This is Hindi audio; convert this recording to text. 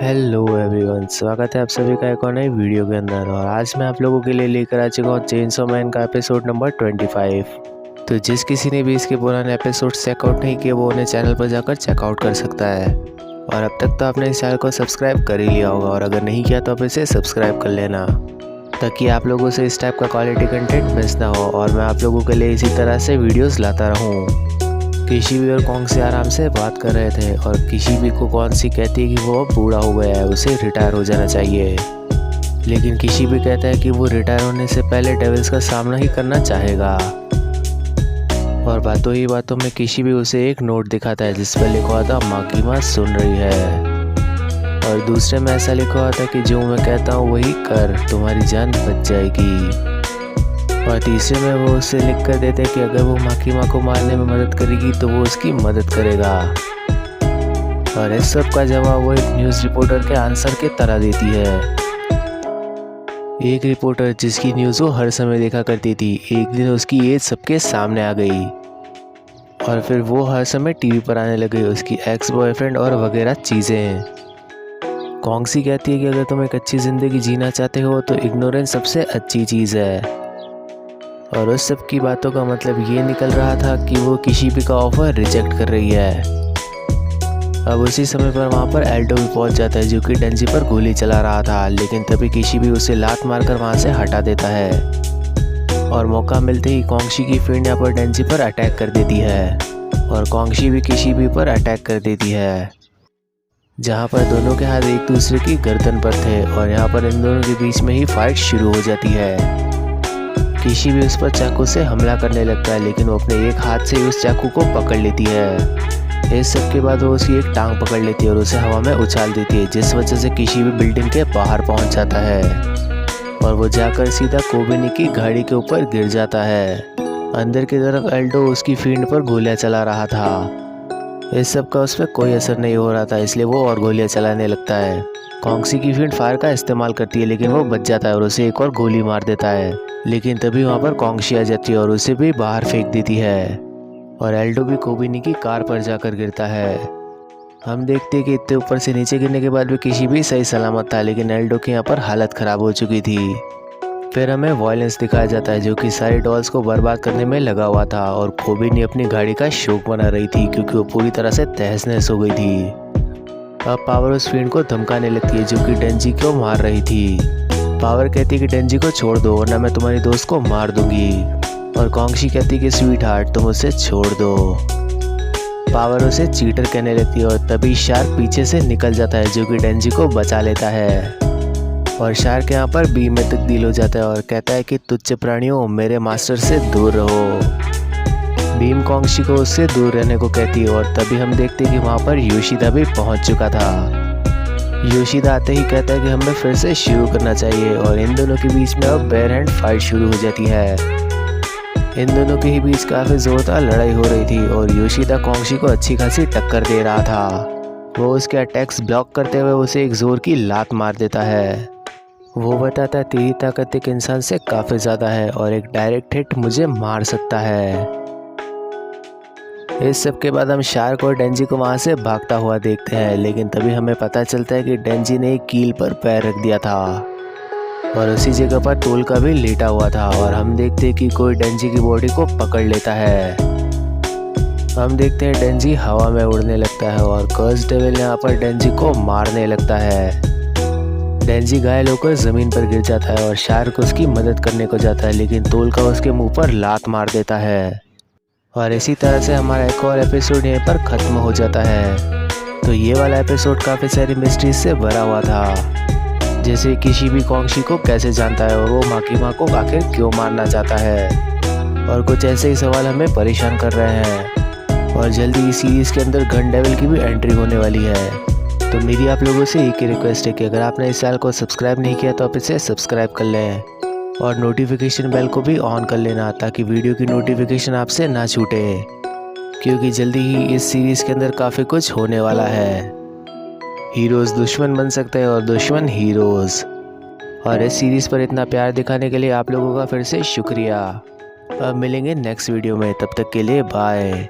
हेलो एवरीवन, स्वागत है आप सभी का एक और नई वीडियो के अंदर। और आज मैं आप लोगों के लिए लेकर आ चुका हूँ चेनसॉ मैन का एपिसोड नंबर 25। तो जिस किसी ने भी इसके पुराने एपिसोड चेकआउट नहीं किए वो उन्हें चैनल पर जाकर चेकआउट कर सकता है। और अब तक तो आपने इस चैनल को सब्सक्राइब कर ही लिया होगा, और अगर नहीं किया तो आप इसे सब्सक्राइब कर लेना ताकि आप लोगों से इस टाइप का क्वालिटी कंटेंट मिस ना हो और मैं आप लोगों के लिए इसी तरह से वीडियोज़ लाता रहूँ। किशिबी और कॉन्ग से आराम से बात कर रहे थे और किशिबी को कौन-सी कहती है कि वो अब बूढ़ा हो गया है, उसे रिटायर हो जाना चाहिए। लेकिन किशिबी कहता है कि वो रिटायर होने से पहले डेविल्स का सामना ही करना चाहेगा। और बातों ही बातों में किशिबी उसे एक नोट दिखाता है जिस पर लिखा हुआ था माकीमा सुन रही है। और दूसरे में ऐसा लिखा हुआ था कि जो मैं कहता हूँ वही कर, तुम्हारी जान बच जाएगी। और तीसरे में वो उसे लिख कर देते हैं कि अगर वो माकीमा को मारने में मदद करेगी तो वो उसकी मदद करेगा। और इस सब का जवाब वो एक न्यूज़ रिपोर्टर के आंसर के तरह देती है। एक रिपोर्टर जिसकी न्यूज़ वो हर समय देखा करती थी, एक दिन उसकी एज सबके सामने आ गई और फिर वो हर समय टीवी पर आने लगी, उसकी एक्स बॉयफ्रेंड और वगैरह चीज़ें। कॉन्गसी कहती है कि अगर तुम एक अच्छी ज़िंदगी जीना चाहते हो तो इग्नोरेंस सबसे अच्छी चीज़ है। और उस सब की बातों का मतलब ये निकल रहा था कि वो किशिबी का ऑफर रिजेक्ट कर रही है। अब उसी समय पर वहाँ पर एल्डो भी पहुँच जाता है जो कि डेंजी पर गोली चला रहा था, लेकिन तभी किशिबी उसे लात मारकर वहाँ से हटा देता है। और मौका मिलते ही कॉन्गशी की फ्रेंड यहाँ पर डेंजी पर अटैक कर देती है और कॉन्गशी भी किशिबी पर अटैक कर देती है, जहाँ पर दोनों के हाथ एक दूसरे की गर्दन पर थे। और यहाँ पर इन दोनों के बीच में ही फाइट शुरू हो जाती है। किशिबी उस पर चाकू से हमला करने लगता है, लेकिन वो अपने एक हाथ से उस चाकू को पकड़ लेती है। इस सब के बाद वो उसकी एक टांग पकड़ लेती है और उसे हवा में उछाल देती है, जिस वजह से किशिबी बिल्डिंग के बाहर पहुंच जाता है और वो जाकर सीधा कोबिनी की गाड़ी के ऊपर गिर जाता है। अंदर की तरफ एल्डो उसकी फील्ड पर गोलियां चला रहा था। इस सब का उस पर कोई असर नहीं हो रहा था, इसलिए वो और गोलियां चलाने लगता है। कॉन्गसी की फील्ड फायर का इस्तेमाल करती है, लेकिन वो बच जाता है और उसे एक और गोली मार देता है। लेकिन तभी वहाँ पर कॉन्गशी आ जाती है और उसे भी बाहर फेंक देती है और एल्डो भी कोबिनी की कार पर जाकर गिरता है। हम देखते हैं कि इतने ऊपर से नीचे गिरने के बाद भी किशिबी सही सलामत था, लेकिन एल्डो की यहाँ पर हालत ख़राब हो चुकी थी। फिर हमें वायलेंस दिखाया जाता है जो कि सारी डॉल्स को बर्बाद करने में लगा हुआ था और कोबिनी अपनी गाड़ी का शौक बना रही थी क्योंकि वो पूरी तरह से तहस नहस हो गई थी। अब पावर उस फ्रेंड को धमकाने लगती है जो कि डेंजी को मार रही थी। पावर कहती है कि डेंजी को छोड़ दो वरना मैं तुम्हारी दोस्त को मार दूंगी। और कॉन्गशी कहती है कि स्वीट हार्ट तुम उसे छोड़ दो। पावर उसे चीटर कहने लगती है और तभी शार्क पीछे से निकल जाता है जो कि डेंजी को बचा लेता है। और शार्क यहाँ पर बीम में तब्दील हो जाता है और कहता है कि तुच्छ प्राणियों मेरे मास्टर से दूर रहो। बीम कॉन्गशी को उससे दूर रहने को कहती है और तभी हम देखते हैं कि वहाँ पर योशिदा भी पहुँच चुका था। योशिदा आते ही कहता है कि हमें फिर से शुरू करना चाहिए और इन दोनों के बीच में अब बेयर हैंड फाइट शुरू हो जाती है। इन दोनों के ही बीच काफ़ी ज़ोरदार लड़ाई हो रही थी और योशिदा कॉन्गशी को अच्छी खासी टक्कर दे रहा था। वो उसके अटैक्स ब्लॉक करते हुए उसे एक ज़ोर की लात मार देता है। वो बताता है तेरी ताकत एक इंसान से काफ़ी ज़्यादा है और एक डायरेक्ट हिट मुझे मार सकता है। इस सब के बाद हम शार्क और डेंजी को वहाँ से भागता हुआ देखते हैं, लेकिन तभी हमें पता चलता है कि डेंजी ने एक कील पर पैर रख दिया था और उसी जगह पर टोल का भी लेटा हुआ था। और हम देखते हैं कि कोई डेंजी की बॉडी को पकड़ लेता है। हम देखते हैं डेंजी हवा में उड़ने लगता है और कर्स डेविल यहाँ पर डेंजी को मारने लगता है। डेंजी घायल होकर ज़मीन पर गिर जाता है और शार्क उसकी मदद करने को जाता है, लेकिन टोल का उसके मुँह पर लात मार देता है। और इसी तरह से हमारा एक और एपिसोड यहीं पर ख़त्म हो जाता है। तो ये वाला एपिसोड काफ़ी सारी मिस्ट्रीज से भरा हुआ था, जैसे किशिबी कॉन्गशी को कैसे जानता है और वो माकीमा को आखिर क्यों मारना चाहता है, और कुछ ऐसे ही सवाल हमें परेशान कर रहे हैं। और जल्दी इस सीरीज़ के अंदर गन डेविल की भी एंट्री होने वाली है। तो मेरी आप लोगों से एक ही रिक्वेस्ट है कि अगर आपने इस चैनल को सब्सक्राइब नहीं किया तो आप इसे सब्सक्राइब कर लें और नोटिफिकेशन बेल को भी ऑन कर लेना ताकि वीडियो की नोटिफिकेशन आपसे ना छूटे, क्योंकि जल्दी ही इस सीरीज़ के अंदर काफ़ी कुछ होने वाला है। हीरोज़ दुश्मन बन सकते हैं और दुश्मन हीरोज़। और इस सीरीज़ पर इतना प्यार दिखाने के लिए आप लोगों का फिर से शुक्रिया। अब मिलेंगे नेक्स्ट वीडियो में, तब तक के लिए बाय।